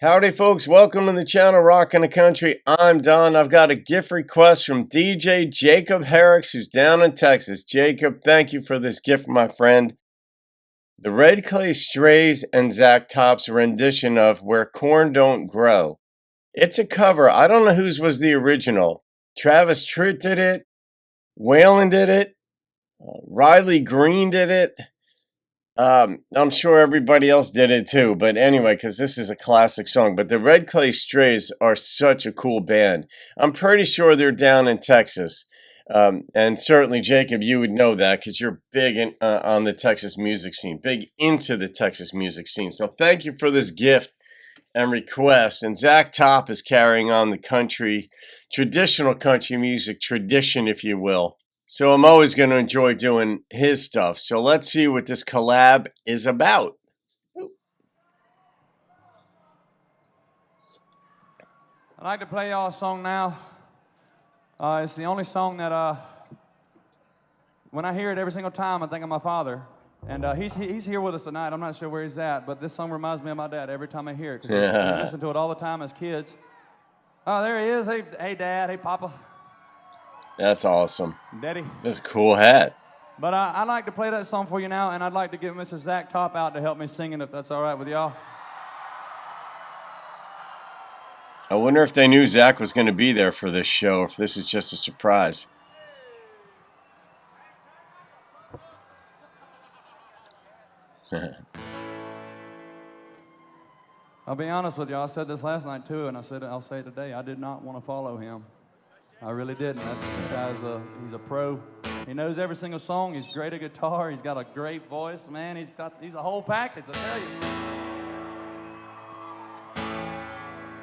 Howdy, folks. Welcome to the channel Rockin' the Country. I'm Don. I've got a gift request from DJ Jacob Herricks, who's down in Texas. Jacob, thank you for this gift, my friend. The Red Clay Strays and Zach Top's rendition of Where Corn Don't Grow. It's a cover. I don't know whose was the original. Travis Tritt did it. Waylon did it. Riley Green did it. I'm sure everybody else did it too, but anyway, because this is a classic song. But the Red Clay Strays are such a cool band. I'm pretty sure they're down in Texas. And certainly, Jacob, you would know that because you're big on the Texas music scene, big into the Texas music scene. So thank you for this gift and request. And Zach Top is carrying on the traditional country music tradition, if you will. So I'm always going to enjoy doing his stuff. So let's see what this collab is about. I'd like to play y'all a song now. It's the only song that, when I hear it every single time, I think of my father. And he's here with us tonight. I'm not sure where he's at, but this song reminds me of my dad every time I hear it. Because we listen to it all the time as kids. Oh, there he is. Hey, Dad. Hey, Papa. That's awesome. Daddy. That's a cool hat. But I'd like to play that song for you now, and I'd like to get Mr. Zach Top out to help me sing it, if that's all right with y'all. I wonder if they knew Zach was going to be there for this show, or if this is just a surprise. I'll be honest with you. I said this last night, too, and I'll say it today. I did not want to follow him. I really didn't. This guy's he's a pro. He knows every single song. He's great at guitar. He's got a great voice, man. He's a whole package, I tell you.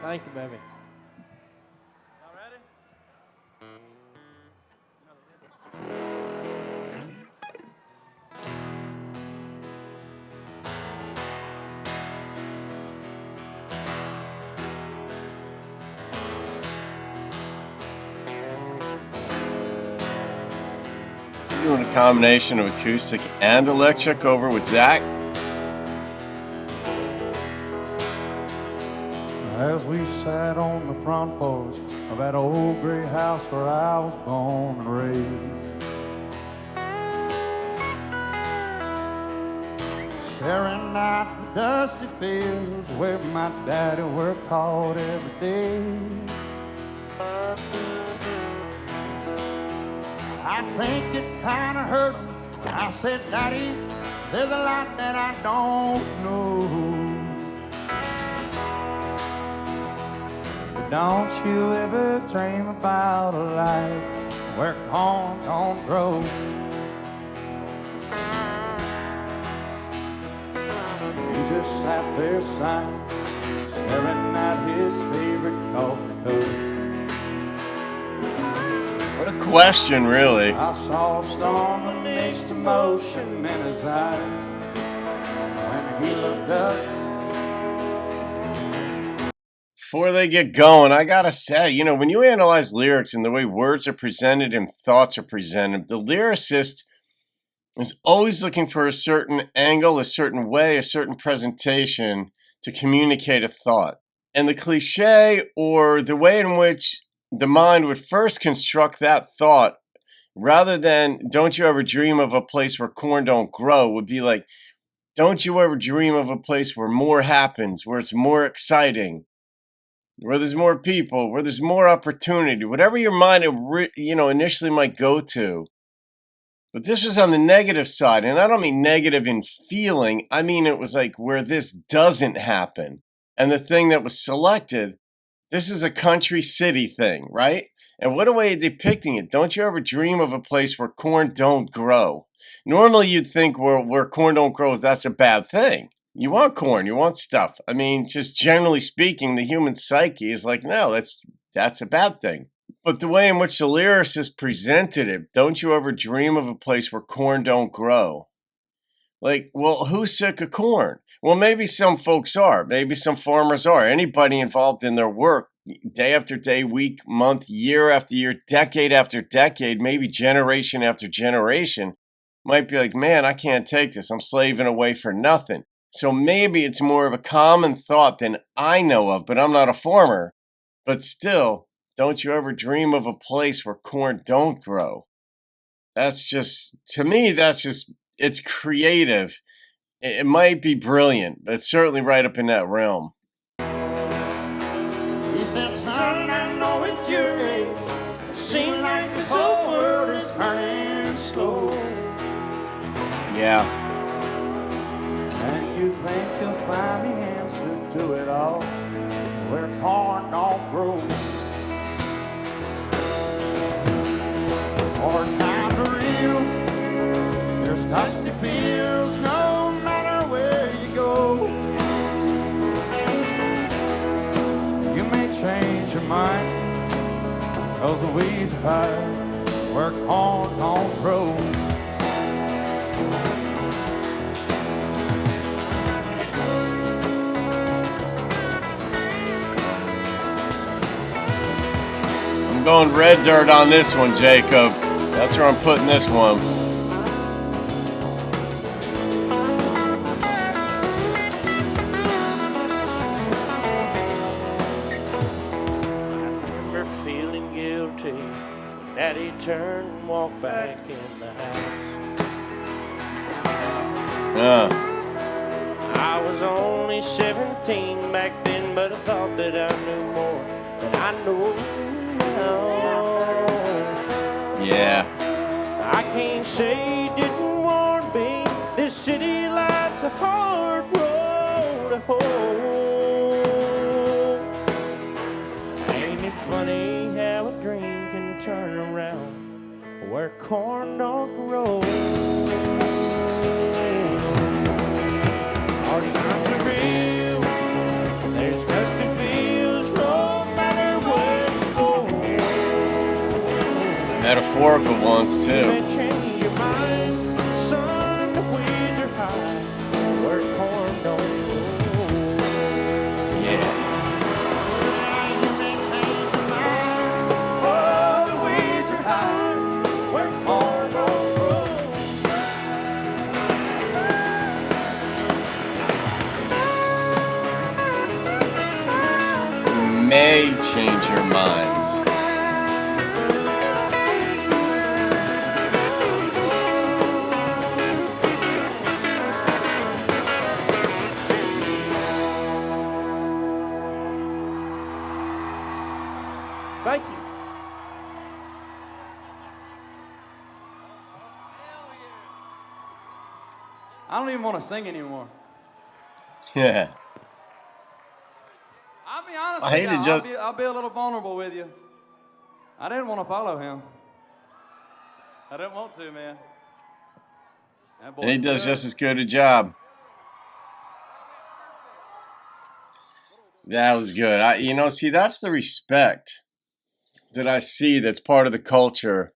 Thank you, baby. Y'all ready? Doing a combination of acoustic and electric over with Zach. As we sat on the front porch of that old gray house where I was born and raised, staring at the dusty fields where my daddy worked hard every day. I think it kinda hurt. I said, Daddy, there's a lot that I don't know. But don't you ever dream about a life where corn don't grow. He just sat there sighing, staring at his favorite coffee cup. What a question, really. I saw a storm of mixed emotion in his eyes when he looked up. Before they get going, I gotta say, when you analyze lyrics and the way words are presented and thoughts are presented, the lyricist is always looking for a certain angle, a certain way, a certain presentation to communicate a thought. And the cliche, or the way in which the mind would first construct that thought, rather than don't you ever dream of a place where corn don't grow, would be like, don't you ever dream of a place where more happens, where it's more exciting, where there's more people, where there's more opportunity, whatever your mind initially might go to. But this was on the negative side, and I don't mean negative in feeling. I mean it was like where this doesn't happen. And the thing that was selected, this is a country city thing, right? And what a way of depicting it. Don't you ever dream of a place where corn don't grow? Normally you'd think where corn don't grow, that's a bad thing. You want corn, you want stuff. I mean, just generally speaking, the human psyche is like, no, that's a bad thing. But the way in which the lyricist presented it, don't you ever dream of a place where corn don't grow? Like, well, who's sick of corn? Well, maybe some folks are. Maybe some farmers are. Anybody involved in their work, day after day, week, month, year after year, decade after decade, maybe generation after generation, might be like, man, I can't take this. I'm slaving away for nothing. So maybe it's more of a common thought than I know of, but I'm not a farmer. But still, don't you ever dream of a place where corn don't grow? That's just, to me, it's creative. It might be brilliant, but it's certainly right up in that realm. He said, son, I know at your age, it seems like this whole world is turning slow. Yeah. And you think you'll find the answer to it all where corn don't grow. Hard times are real. There's dusty fields no matter where you go. You may change your mind, cause the weeds are high where corn don't grow. I'm going red dirt on this one, Jacob. That's where I'm putting this one. I remember feeling guilty when Daddy turned and walked back in the house. I was only 17 back then, but I thought that I knew more than I know now. Yeah. I can't say he didn't warn me. This city life's a hard road to hoe. Ain't it funny how a dream can turn around where corn don't grow? Hard times are real. There's dusty fields no matter where you go. Metaphorical ones, You too. may change your mind, son, the weeds are high where corn don't grow. Yeah. You may change your mind, oh, the weeds are high where corn don't grow. May change your minds. Thank you. I don't even want to sing anymore. Yeah. I'll be honest I with hate you. to just- I'll be a little vulnerable with you. I didn't want to follow him. I didn't want to, man. That boy And he does good. just as good a job. That was good. See, that's the respect that I see that's part of the culture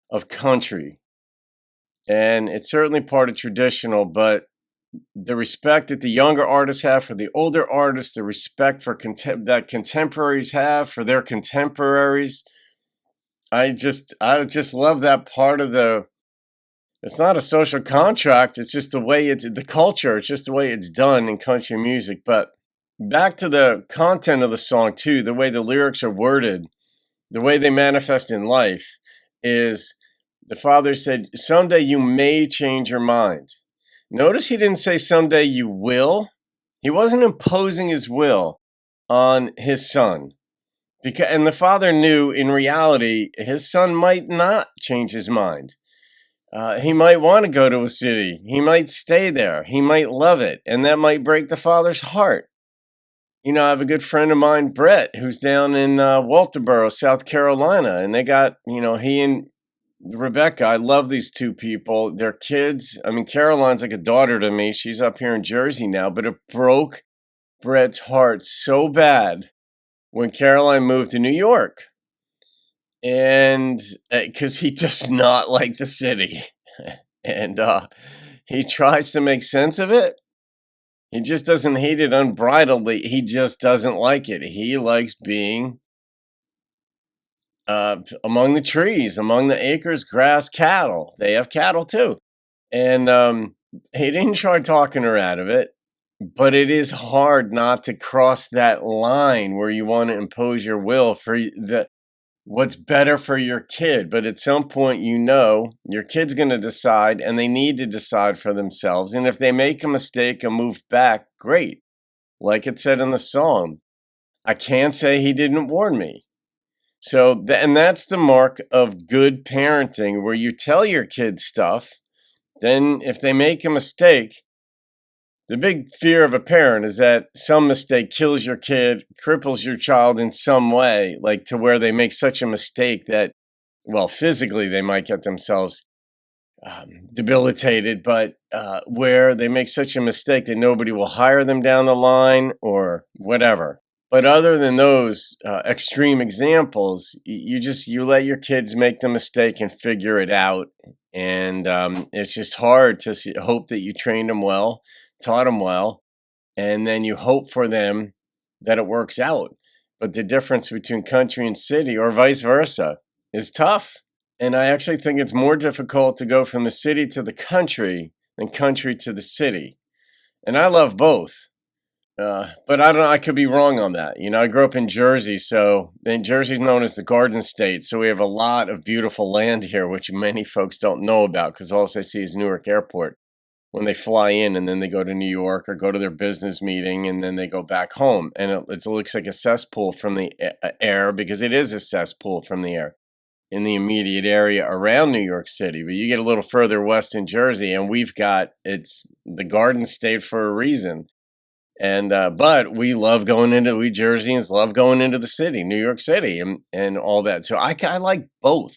of country. And it's certainly part of traditional, but the respect that the younger artists have for the older artists, the respect for that contemporaries have for their contemporaries. I just love that part of it's not a social contract, it's just the way it's the culture, it's just the way it's done in country music. But back to the content of the song too, the way the lyrics are worded, the way they manifest in life is the father said, someday you may change your mind. Notice he didn't say someday you will. He wasn't imposing his will on his son. And the father knew in reality his son might not change his mind. He might want to go to a city. He might stay there. He might love it. And that might break the father's heart. I have a good friend of mine, Brett, who's down in Walterboro, South Carolina. And they got, he and Rebecca, I love these two people. Their kids, Caroline's like a daughter to me. She's up here in Jersey now. But it broke Brett's heart so bad when Caroline moved to New York. And because he does not like the city. And he tries to make sense of it. He just doesn't hate it unbridledly. He just doesn't like it. He likes being among the trees, among the acres, grass, cattle. They have cattle too. And he didn't try talking her out of it. but it is hard not to cross that line where you want to impose your will for what's better for your kid. But at some point, your kid's going to decide, and they need to decide for themselves. And if they make a mistake and move back, great. Like it said in the song, I can't say he didn't warn me. So, and that's the mark of good parenting, where you tell your kids stuff. Then if they make a mistake, the big fear of a parent is that some mistake kills your kid, cripples your child in some way, like to where they make such a mistake that, well, physically they might get themselves debilitated, but where they make such a mistake that nobody will hire them down the line or whatever. But other than those extreme examples, you let your kids make the mistake and figure it out. And it's just hard to hope that you trained them well, taught them well, and then you hope for them that it works out. But the difference between country and city, or vice versa, is tough. And I actually think it's more difficult to go from the city to the country than country to the city. And I love both. But I don't know, I could be wrong on that. I grew up in Jersey, and Jersey's known as the Garden State. So we have a lot of beautiful land here, which many folks don't know about because all they see is Newark Airport when they fly in, and then they go to New York or go to their business meeting, and then they go back home. And it looks like a cesspool from the air, because it is a cesspool from the air in the immediate area around New York City. But you get a little further west in Jersey, and it's the Garden State for a reason. And but we Jerseyans love going into the city, New York City, and all that. So I like both.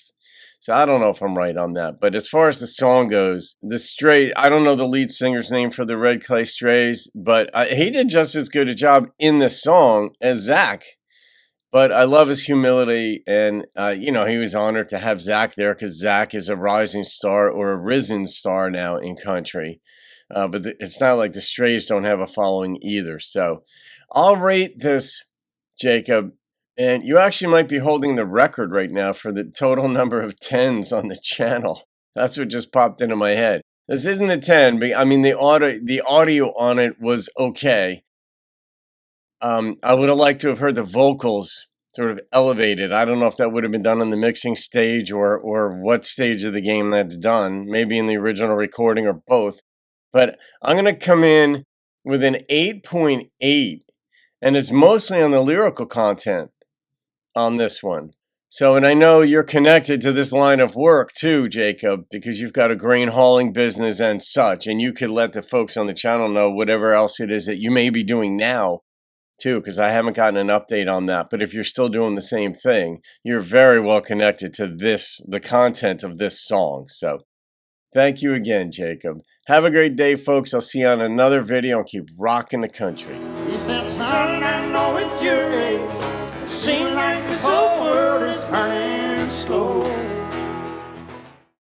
So I don't know if I'm right on that. But as far as the song goes, the Strays, I don't know the lead singer's name for the Red Clay Strays, but he did just as good a job in this song as Zach. But I love his humility, and he was honored to have Zach there, because Zach is a rising star, or a risen star now in country. But it's not like the Strays don't have a following either. So I'll rate this, Jacob, and you actually might be holding the record right now for the total number of 10s on the channel. That's what just popped into my head. This isn't a 10, but I mean the audio on it was okay. I would have liked to have heard the vocals sort of elevated. I don't know if that would have been done on the mixing stage or what stage of the game that's done. Maybe in the original recording or both. But I'm going to come in with an 8.8, and it's mostly on the lyrical content on this one. So, and I know you're connected to this line of work too, Jacob, because you've got a grain hauling business and such, and you could let the folks on the channel know whatever else it is that you may be doing now too, because I haven't gotten an update on that. But if you're still doing the same thing, you're very well connected to the content of this song. So thank you again, Jacob. Have a great day, folks. I'll see you on another video, and keep rocking the country. He said, son,